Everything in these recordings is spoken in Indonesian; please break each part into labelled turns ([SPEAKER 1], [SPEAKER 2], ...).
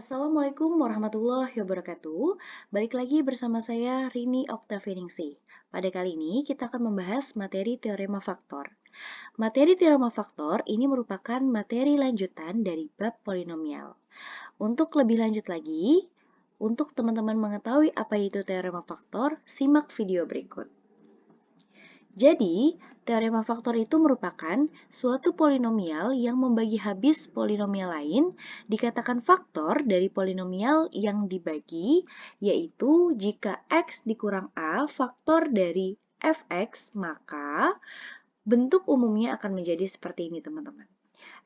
[SPEAKER 1] Assalamualaikum warahmatullahi wabarakatuh. Balik lagi bersama saya Rini Oktaviningsi. Pada kali ini kita akan membahas materi teorema faktor. Materi teorema faktor ini merupakan materi lanjutan dari bab polinomial. Untuk lebih lanjut lagi, untuk teman-teman mengetahui apa itu teorema faktor, simak video berikut. Jadi, teorema faktor itu merupakan suatu polinomial yang membagi habis polinomial lain dikatakan faktor dari polinomial yang dibagi, yaitu jika x dikurang a faktor dari fx, maka bentuk umumnya akan menjadi seperti ini, teman-teman.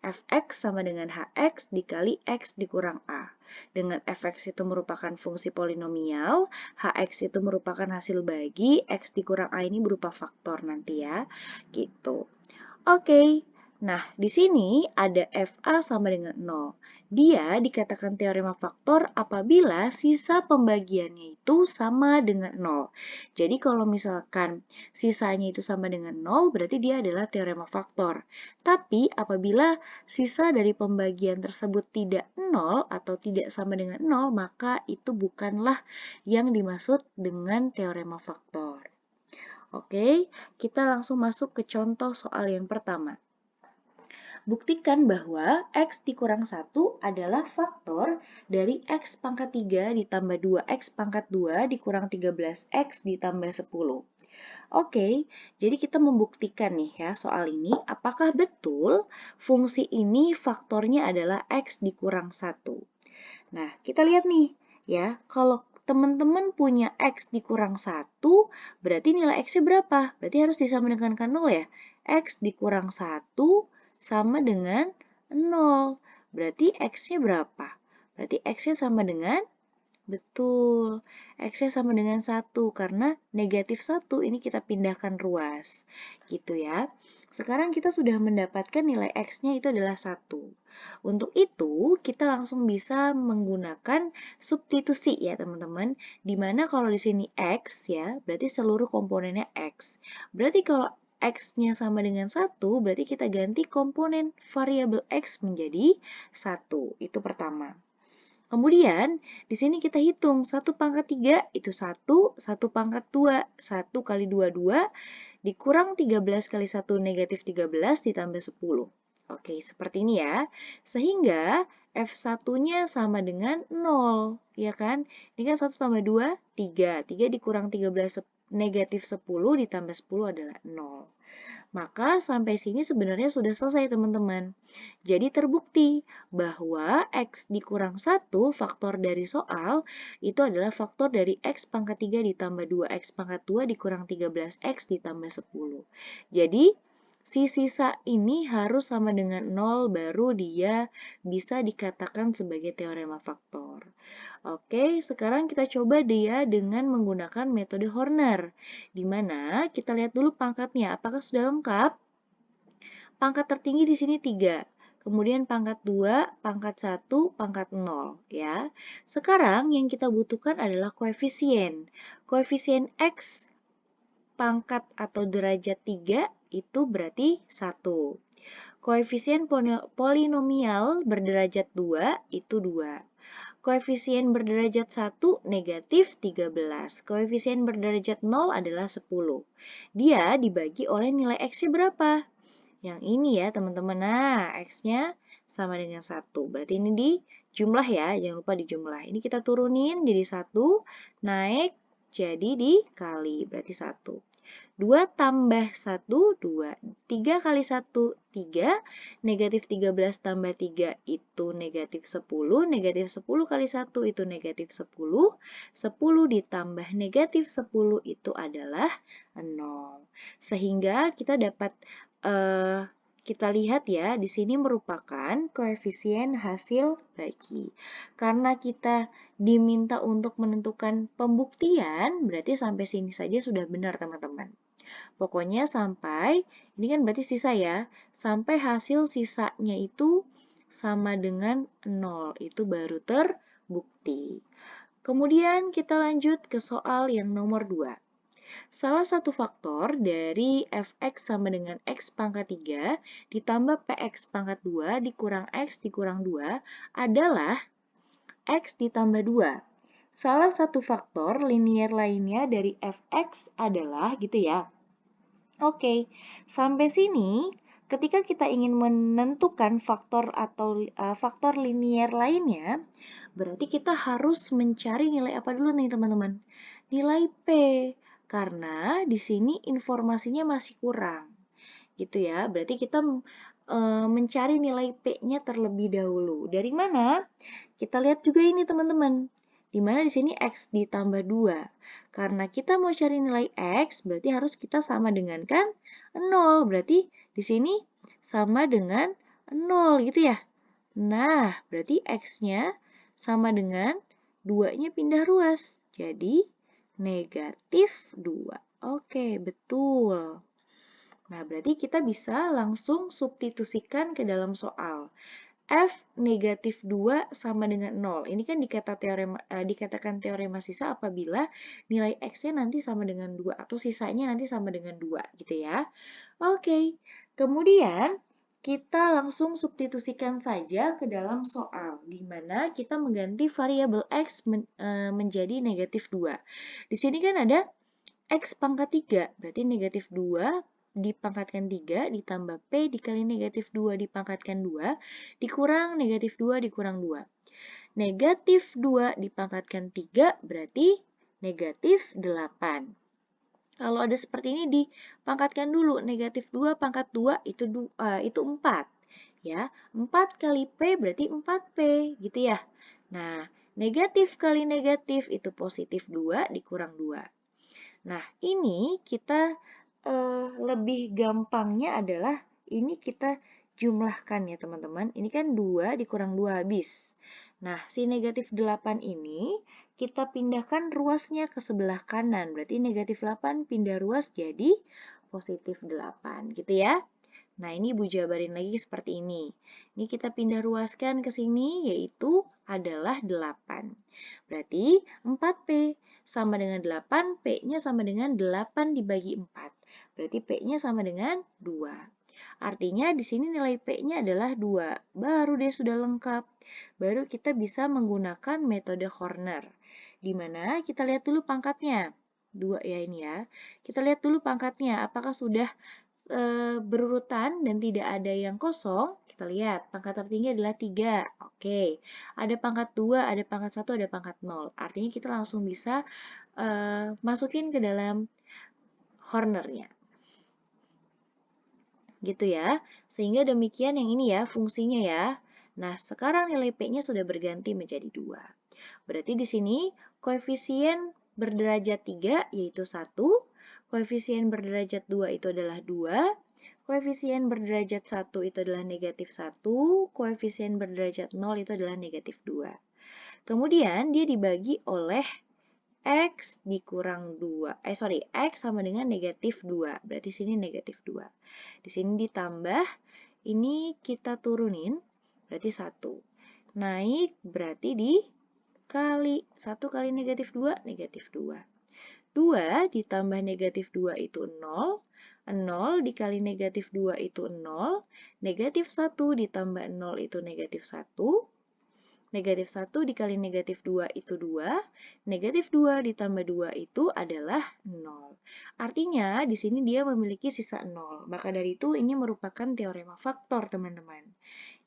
[SPEAKER 1] Fx sama dengan hx dikali x dikurang a. Dengan fx itu merupakan fungsi polinomial, hx itu merupakan hasil bagi, x dikurang a ini berupa faktor nanti ya. Gitu. Oke. Nah, di sini ada FA sama dengan 0. Dia dikatakan teorema faktor apabila sisa pembagiannya itu sama dengan 0. Jadi kalau misalkan sisanya itu sama dengan 0, berarti dia adalah teorema faktor. Tapi apabila sisa dari pembagian tersebut tidak 0 atau tidak sama dengan 0, maka itu bukanlah yang dimaksud dengan teorema faktor. Oke, kita langsung masuk ke contoh soal yang pertama. Buktikan bahwa x dikurang 1 adalah faktor dari x pangkat 3 ditambah 2x pangkat 2 dikurang 13x ditambah 10. Oke, jadi kita membuktikan nih ya soal ini, apakah betul fungsi ini faktornya adalah x dikurang 1. Nah, kita lihat nih ya, kalau teman-teman punya x dikurang 1, berarti nilai x-nya berapa? Berarti harus disamakan dengan 0 ya. X dikurang 1 sama dengan 0. Berarti x-nya berapa? Berarti x-nya sama dengan, betul, x-nya sama dengan 1 karena negatif 1 ini kita pindahkan ruas. Gitu ya. Sekarang kita sudah mendapatkan nilai x-nya itu adalah 1. Untuk itu, kita langsung bisa menggunakan substitusi ya teman-teman. Dimana kalau di sini x ya, berarti seluruh komponennya x. Berarti kalau x-nya sama dengan 1, berarti kita ganti komponen variabel x menjadi 1. Itu pertama. Kemudian, di sini kita hitung 1 pangkat 3 itu 1, 1 pangkat 2, 1 kali 2, 2, dikurang 13 kali 1 negatif 13 ditambah 10. Oke, seperti ini ya. Sehingga F1-nya sama dengan 0, ya kan? Ini kan 1 tambah 2, 3. 3 dikurang 13 negatif 10 ditambah 10 adalah 0. Maka sampai sini sebenarnya sudah selesai teman-teman. Jadi terbukti bahwa x dikurang 1 faktor dari soal itu adalah faktor dari x pangkat 3 ditambah 2x pangkat 2 dikurang 13x ditambah 10. Jadi si sisa ini harus sama dengan 0 baru dia bisa dikatakan sebagai teorema faktor. Oke, sekarang kita coba dia dengan menggunakan metode Horner. Di mana kita lihat dulu pangkatnya, apakah sudah lengkap? Pangkat tertinggi di sini 3. Kemudian pangkat 2, pangkat 1, pangkat 0 ya. Sekarang yang kita butuhkan adalah koefisien. Koefisien x pangkat atau derajat 3 itu berarti 1. Koefisien polinomial berderajat 2 itu 2. Koefisien berderajat 1 negatif 13. Koefisien berderajat 0 adalah 10. Dia dibagi oleh nilai x-nya berapa? Yang ini ya teman-teman. Nah, x-nya sama dengan 1. Berarti ini di jumlah ya, jangan lupa dijumlah. Ini kita turunin jadi 1, naik jadi dikali, berarti 1. 2 tambah 1, 2. 3 kali 1, 3. Negatif 13 tambah 3 itu negatif 10. Negatif 10 kali 1 itu negatif 10. 10 ditambah negatif 10 itu adalah 0. Sehingga kita dapat, kita lihat ya, di sini merupakan koefisien hasil bagi. Karena kita diminta untuk menentukan pembuktian, berarti sampai sini saja sudah benar teman-teman. Pokoknya sampai, ini kan berarti sisa ya, sampai hasil sisanya itu sama dengan 0, itu baru terbukti. Kemudian kita lanjut ke soal yang nomor 2. Salah satu faktor dari fx sama dengan x pangkat 3 ditambah px pangkat 2 dikurang x dikurang 2 adalah X ditambah 2. Salah satu faktor linier lainnya dari fx adalah gitu ya. Oke, sampai sini ketika kita ingin menentukan faktor atau faktor linier lainnya, berarti kita harus mencari nilai apa dulu nih teman-teman? Nilai P, karena di sini informasinya masih kurang. Gitu ya, berarti kita mencari nilai P-nya terlebih dahulu. Dari mana? Kita lihat juga ini teman-teman. Di mana di sini X ditambah 2. Karena kita mau cari nilai X, berarti harus kita sama dengan kan 0. Berarti di sini sama dengan 0 gitu ya. Nah, berarti X-nya sama dengan 2-nya pindah ruas. Jadi, negatif 2. Oke, betul. Nah, berarti kita bisa langsung substitusikan ke dalam soal. F negatif 2 sama dengan 0. Ini kan dikatakan teorema sisa apabila nilai X-nya nanti sama dengan 2 atau sisanya nanti sama dengan 2 gitu ya. Oke, kemudian kita langsung substitusikan saja ke dalam soal, di mana kita mengganti variabel X menjadi negatif 2. Di sini kan ada X pangkat 3, berarti negatif 2 dipangkatkan 3 ditambah P dikali negatif 2 dipangkatkan 2 dikurang negatif 2 dikurang 2. Negatif 2 dipangkatkan 3 berarti negatif 8. Kalau ada seperti ini dipangkatkan dulu, negatif 2 pangkat 2 itu 4. Ya, 4 kali P berarti 4P gitu ya. Nah, negatif kali negatif itu positif 2 dikurang 2. Nah, ini kita lebih gampangnya adalah ini kita jumlahkan ya teman-teman. Ini kan 2 dikurang 2 habis. Nah, si negatif 8 ini kita pindahkan ruasnya ke sebelah kanan. Berarti negatif 8 pindah ruas jadi positif 8 gitu ya. Nah, ini Ibu jabarin lagi seperti ini. Ini kita pindah ruaskan ke sini, yaitu adalah 8. Berarti 4P sama dengan 8, P-nya sama dengan 8 dibagi 4. Berarti P-nya sama dengan 2. Artinya di sini nilai P-nya adalah 2. Baru dia sudah lengkap. Baru kita bisa menggunakan metode Horner. Di mana kita lihat dulu pangkatnya. 2 ya ini ya. Kita lihat dulu pangkatnya. Apakah sudah berurutan dan tidak ada yang kosong? Kita lihat, pangkat tertinggi adalah 3. Oke, ada pangkat 2, ada pangkat 1, ada pangkat 0. Artinya kita langsung bisa masukin ke dalam Hornernya. Gitu ya. Sehingga demikian yang ini ya, fungsinya ya. Nah, sekarang nilai P-nya sudah berganti menjadi 2. Berarti di sini koefisien berderajat 3 yaitu 1, koefisien berderajat 2 itu adalah 2, koefisien berderajat 1 itu adalah negatif 1, koefisien berderajat 0 itu adalah negatif 2. Kemudian dia dibagi oleh X dikurang 2. X sama dengan negatif 2. Berarti sini negatif 2. Di sini ditambah, ini kita turunin, berarti 1. Naik berarti dikali. 1 kali negatif 2, negatif 2. 2 ditambah negatif 2 itu 0. 0 dikali negatif 2 itu 0. Negatif 1 ditambah 0 itu negatif 1. Negatif 1 dikali negatif 2 itu 2. Negatif 2 ditambah 2 itu adalah 0. Artinya di sini dia memiliki sisa 0. Maka dari itu ini merupakan teorema faktor, teman-teman.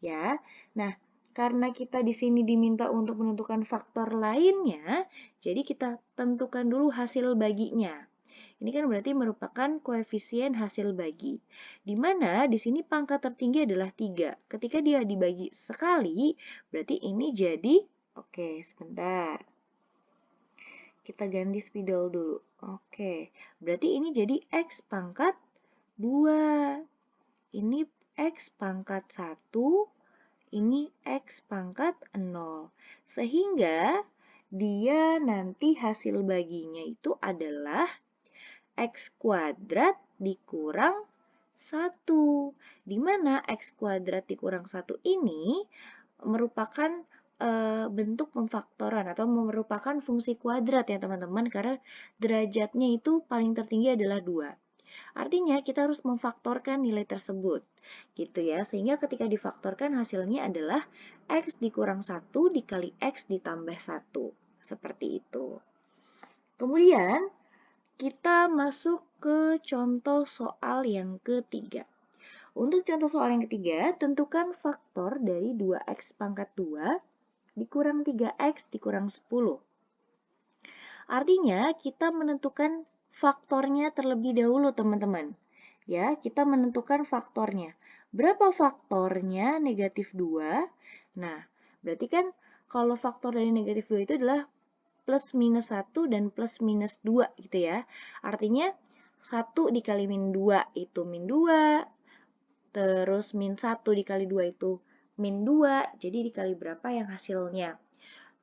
[SPEAKER 1] Ya. Nah, karena kita di sini diminta untuk menentukan faktor lainnya, jadi kita tentukan dulu hasil baginya. Ini kan berarti merupakan koefisien hasil bagi. Di mana di sini pangkat tertinggi adalah 3. Ketika dia dibagi sekali, berarti ini jadi, oke, sebentar. Kita ganti spidol dulu. Oke, berarti ini jadi X pangkat 2. Ini X pangkat 1. Ini X pangkat 0. Sehingga dia nanti hasil baginya itu adalah X kuadrat dikurang 1. Di mana X kuadrat dikurang 1 ini merupakan bentuk pemfaktoran atau merupakan fungsi kuadrat ya teman-teman, karena derajatnya itu paling tertinggi adalah 2. Artinya kita harus memfaktorkan nilai tersebut, gitu ya. Sehingga ketika difaktorkan hasilnya adalah X dikurang 1 dikali X ditambah 1. Seperti itu. Kemudian kita masuk ke contoh soal yang ketiga. Untuk contoh soal yang ketiga, tentukan faktor dari 2x pangkat 2 dikurang 3x dikurang 10. Artinya, kita menentukan faktornya terlebih dahulu, teman-teman. Ya, kita menentukan faktornya. Berapa faktornya negatif 2? Nah, berarti kan kalau faktor dari negatif 2 itu adalah plus minus 1 dan plus minus 2 gitu ya. Artinya 1 dikali min 2 itu min 2, terus min 1 dikali 2 itu min 2, jadi dikali berapa yang hasilnya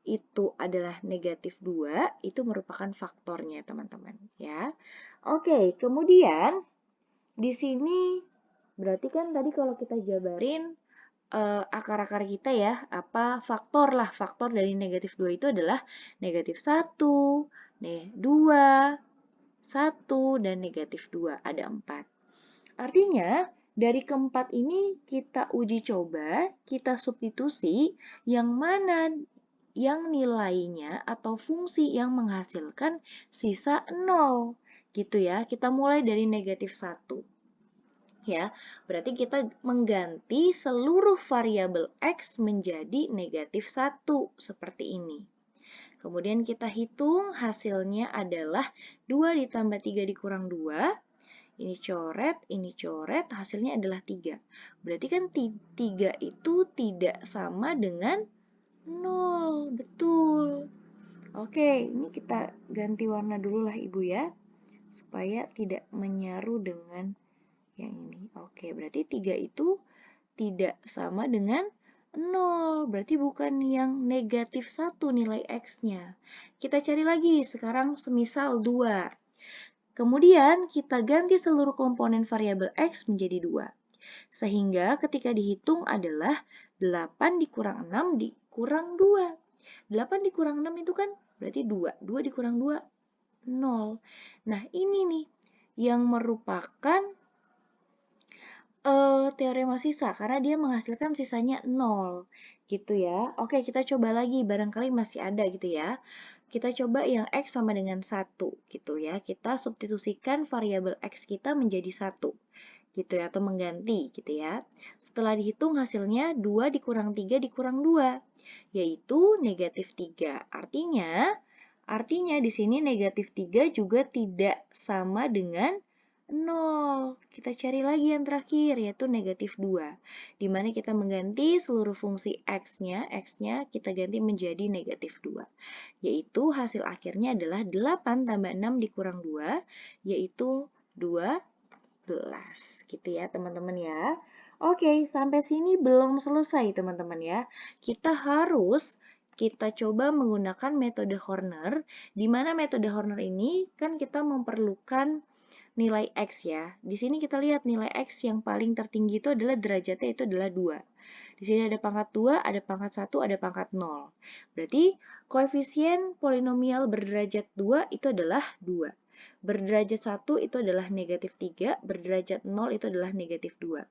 [SPEAKER 1] itu adalah negatif 2, itu merupakan faktornya teman-teman ya. Oke, kemudian di sini berarti kan tadi kalau kita jabarin akar-akar kita ya, apa faktor lah, faktor dari negatif 2 itu adalah negatif 1, 2, 1, dan negatif 2, ada 4. Artinya, dari keempat ini kita uji coba, kita substitusi yang mana yang nilainya atau fungsi yang menghasilkan sisa 0. Gitu ya, kita mulai dari negatif 1. Ya, berarti kita mengganti seluruh variabel X menjadi negatif 1, seperti ini. Kemudian kita hitung hasilnya adalah 2 ditambah 3 dikurang 2. Ini coret, hasilnya adalah 3. Berarti kan 3 itu tidak sama dengan 0, betul. Oke, ini kita ganti warna dulu lah Ibu ya, supaya tidak menyaru dengan yang ini. Oke, berarti 3 itu tidak sama dengan 0, berarti bukan yang negatif 1 nilai X-nya. Kita cari lagi, sekarang semisal 2. Kemudian kita ganti seluruh komponen variabel X menjadi 2. Sehingga ketika dihitung adalah 8 dikurang 6 dikurang 2. 8 dikurang 6 itu kan berarti 2. 2 dikurang 2, 0. Nah, ini nih yang merupakan teorema sisa karena dia menghasilkan sisanya 0 gitu ya. Oke, kita coba lagi, barangkali masih ada gitu ya. Kita coba yang X sama dengan 1 gitu ya. Kita substitusikan variabel X kita menjadi 1 gitu ya, atau mengganti gitu ya. Setelah dihitung hasilnya 2 dikurang 3 dikurang 2, yaitu negatif 3. Artinya di sini negatif 3 juga tidak sama dengan 0. Kita cari lagi yang terakhir, yaitu negatif 2. Di mana kita mengganti seluruh fungsi X-nya kita ganti menjadi negatif 2. Yaitu hasil akhirnya adalah 8 tambah 6 dikurang 2, yaitu 12. Gitu ya teman-teman ya. Oke, sampai sini belum selesai teman-teman ya. Kita coba menggunakan metode Horner, di mana metode Horner ini kan kita memerlukan nilai X ya. Di sini kita lihat nilai X yang paling tertinggi itu adalah derajatnya itu adalah 2. Di sini ada pangkat 2, ada pangkat 1, ada pangkat 0. Berarti koefisien polinomial berderajat 2 itu adalah 2. Berderajat 1 itu adalah negatif 3, berderajat 0 itu adalah negatif 2.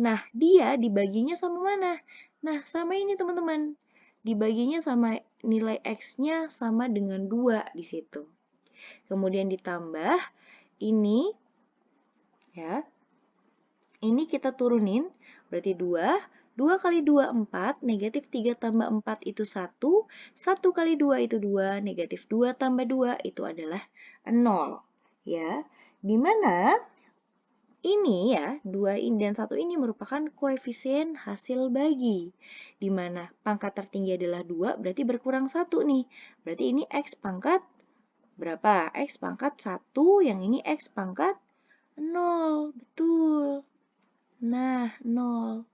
[SPEAKER 1] Nah, dia dibaginya sama mana? Nah, sama ini teman-teman. Dibaginya sama nilai X-nya sama dengan 2 di situ. Kemudian ditambah ini ya. Ini kita turunin, berarti 2. 2 kali 2, 4. Negatif 3 tambah 4 itu 1. 1 kali 2 itu 2. Negatif 2 tambah 2 itu adalah 0. Ya, dimana ini ya, 2 dan 1 ini merupakan koefisien hasil bagi. Dimana pangkat tertinggi adalah 2, berarti berkurang 1 nih. Berarti ini X pangkat berapa? X pangkat 1, yang ini X pangkat 0, betul. Nah, 0.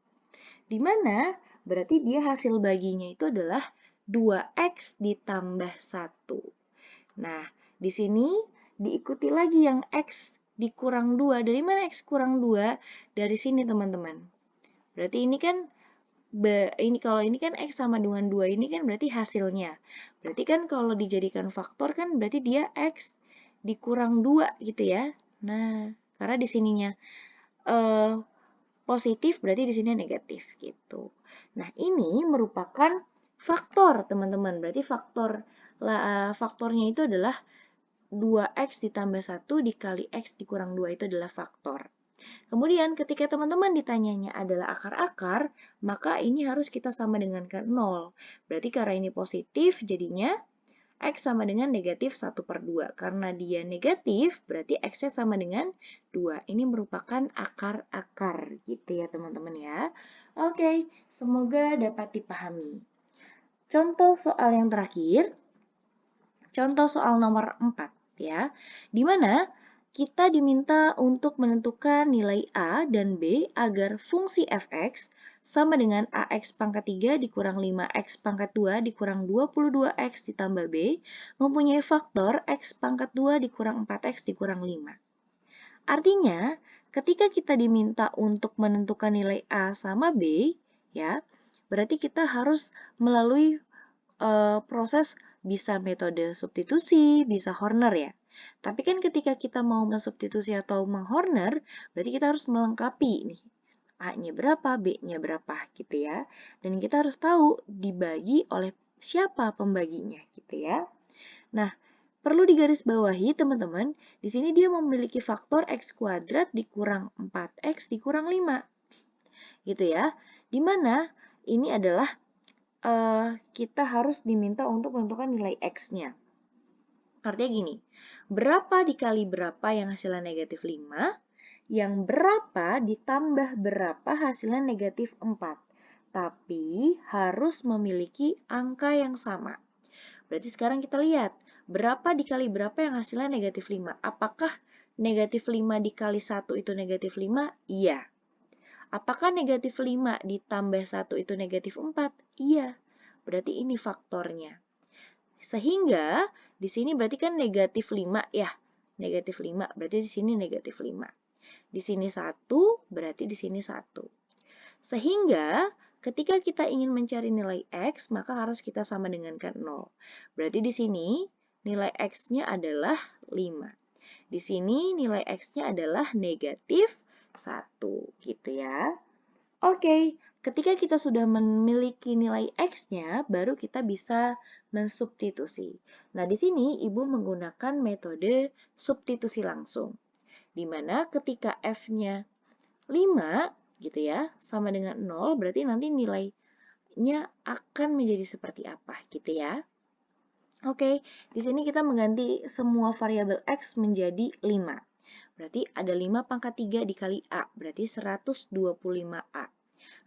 [SPEAKER 1] Di mana berarti dia hasil baginya itu adalah 2x ditambah 1. Nah, di sini diikuti lagi yang x dikurang 2. Dari mana x kurang 2? Dari sini, teman-teman. Berarti ini kan kalau ini kan x sama dengan 2 ini kan berarti hasilnya. Berarti kan kalau dijadikan faktor kan berarti dia x dikurang 2 gitu ya. Nah, Karena di sininya eh, positif, berarti di sini negatif gitu. Nah, ini merupakan faktor, teman-teman. Berarti faktornya itu adalah 2x ditambah 1 dikali x dikurang 2 itu adalah faktor. Kemudian ketika teman-teman ditanyanya adalah akar-akar, maka ini harus kita sama dengan ke 0. Berarti karena ini positif, jadinya x sama dengan negatif 1/2. Karena dia negatif, berarti x-nya sama dengan 2. Ini merupakan akar-akar gitu ya teman-teman ya. Oke, semoga dapat dipahami. Contoh soal yang terakhir, contoh soal nomor 4 ya, di mana kita diminta untuk menentukan nilai A dan B agar fungsi fx sama dengan ax pangkat 3 dikurang 5x pangkat 2 dikurang 22x ditambah B mempunyai faktor x pangkat 2 dikurang 4x dikurang 5. Artinya, ketika kita diminta untuk menentukan nilai A sama B, ya, berarti kita harus melalui proses bisa metode substitusi, bisa Horner ya. Tapi kan ketika kita mau mensubstitusi atau menghorner, berarti kita harus melengkapi nih. A-nya berapa, B-nya berapa gitu ya. Dan kita harus tahu dibagi oleh siapa pembaginya gitu ya. Nah, perlu digarisbawahi teman-teman, di sini dia memiliki faktor x kuadrat dikurang 4x dikurang 5. Gitu ya. Dimana ini adalah kita harus diminta untuk menentukan nilai x-nya. Artinya gini, berapa dikali berapa yang hasilnya negatif 5, yang berapa ditambah berapa hasilnya negatif 4. Tapi harus memiliki angka yang sama. Berarti sekarang kita lihat, berapa dikali berapa yang hasilnya negatif 5. Apakah negatif 5 dikali 1 itu negatif 5? Iya. Apakah negatif 5 ditambah 1 itu negatif 4? Iya. Berarti ini faktornya. Sehingga di sini berarti kan negatif 5 ya. Negatif 5 berarti di sini negatif 5. Di sini 1 berarti di sini 1. Sehingga ketika kita ingin mencari nilai x, maka harus kita sama dengan kan 0. Berarti di sini nilai x-nya adalah 5. Di sini nilai x-nya adalah negatif 1 gitu ya. Oke, ketika kita sudah memiliki nilai x-nya, baru kita bisa mensubstitusi. Nah, di sini Ibu menggunakan metode substitusi langsung. Di mana ketika f-nya 5, gitu ya, sama dengan 0, berarti nanti nilainya akan menjadi seperti apa, gitu ya. Oke, di sini kita mengganti semua variabel x menjadi 5. Berarti ada 5 pangkat 3 dikali A, berarti 125A.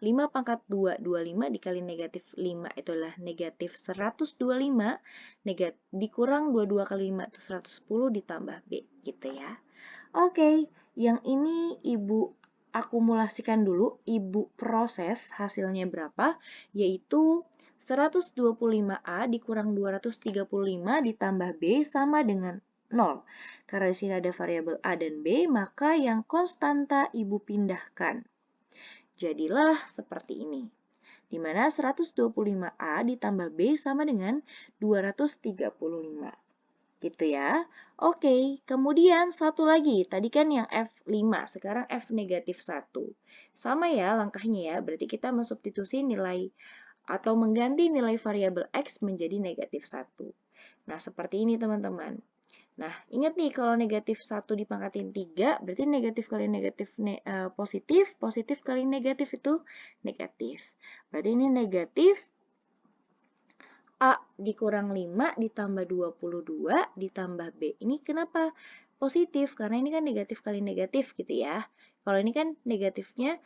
[SPEAKER 1] 5 pangkat 2, 25 dikali negatif 5 itu adalah negatif 125, dikurang 22 kali 5 itu 110 ditambah B gitu ya. Oke, yang ini Ibu akumulasikan dulu, Ibu proses hasilnya berapa, yaitu 125A dikurang 235 ditambah B sama dengan 0. Karena di sini ada variabel A dan B, maka yang konstanta Ibu pindahkan. Jadilah seperti ini, di mana 125A ditambah B sama dengan 235. Gitu ya. Oke, kemudian satu lagi, tadi kan yang F5, sekarang F negatif 1. Sama ya langkahnya ya, berarti kita mensubstitusi nilai atau mengganti nilai variabel X menjadi negatif 1. Nah, seperti ini teman-teman. Nah, ingat nih kalau negatif 1 dipangkatin 3, berarti negatif kali negatif positif, positif kali negatif itu negatif. Berarti ini negatif A dikurang 5 ditambah 22 ditambah B. Ini kenapa positif? Karena ini kan negatif kali negatif gitu ya. Kalau ini kan negatifnya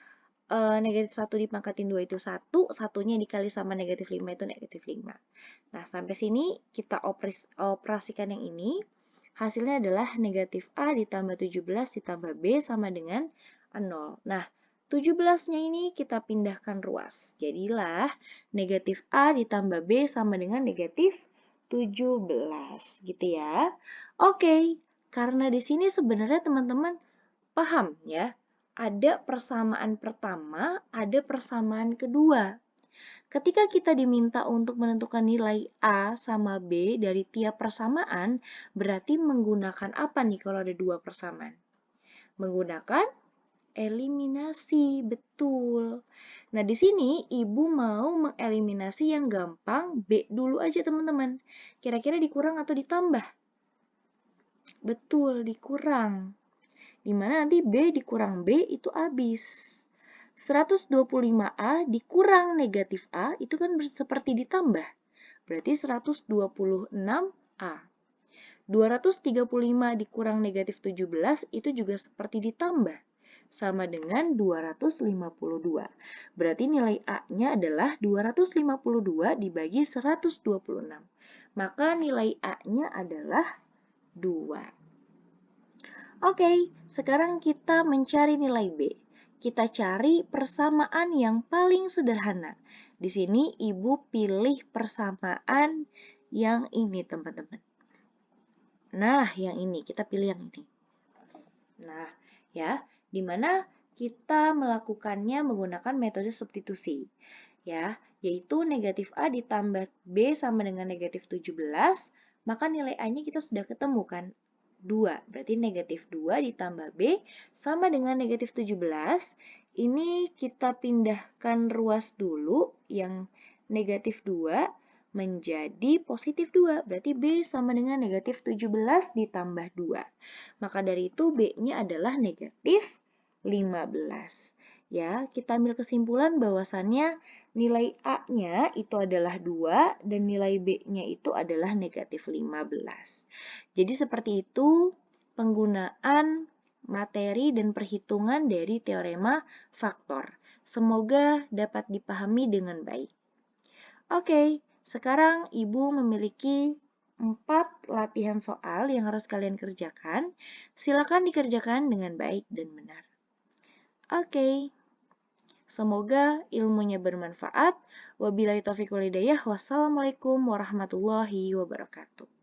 [SPEAKER 1] negatif 1 dipangkatin 2 itu 1, satunya dikali sama negatif 5 itu negatif 5. Nah, sampai sini kita operasikan yang ini. Hasilnya adalah negatif A ditambah 17 ditambah B sama dengan 0. Nah, 17-nya ini kita pindahkan ruas. Jadilah negatif A ditambah B sama dengan negatif 17. Gitu ya. Oke, karena di sini sebenarnya teman-teman paham ya. Ada persamaan pertama, ada persamaan kedua. Ketika kita diminta untuk menentukan nilai A sama B dari tiap persamaan, berarti menggunakan apa nih kalau ada dua persamaan? Menggunakan eliminasi, betul. Nah, di sini Ibu mau mengeliminasi yang gampang, B dulu aja teman-teman. Kira-kira dikurang atau ditambah? Betul, dikurang. Dimana nanti B dikurang B itu habis. 125A dikurang negatif A itu kan seperti ditambah. Berarti 126A. 235 dikurang negatif 17 itu juga seperti ditambah. Sama dengan 252. Berarti nilai A-nya adalah 252 dibagi 126. Maka nilai A-nya adalah 2. Oke, sekarang kita mencari nilai B. Kita cari persamaan yang paling sederhana. Di sini Ibu pilih persamaan yang ini, teman-teman. Nah, yang ini, kita pilih yang ini. Nah, ya, di mana kita melakukannya menggunakan metode substitusi. Ya, yaitu negatif A ditambah B sama dengan negatif 17, maka nilai A-nya kita sudah ketemu kan? 2. Berarti negatif 2 ditambah B sama dengan negatif 17. Ini kita pindahkan ruas dulu yang negatif 2 menjadi positif 2. Berarti B sama dengan negatif 17 ditambah 2. Maka dari itu B-nya adalah negatif 15. Ya, kita ambil kesimpulan bahwasannya nilai A-nya itu adalah 2 dan nilai B-nya itu adalah negatif 15. Jadi seperti itu penggunaan materi dan perhitungan dari teorema faktor. Semoga dapat dipahami dengan baik. Oke, sekarang Ibu memiliki 4 latihan soal yang harus kalian kerjakan. Silakan dikerjakan dengan baik dan benar. Oke. Semoga ilmunya bermanfaat. Wabillahi taufiq wal hidayah. Wassalamualaikum warahmatullahi wabarakatuh.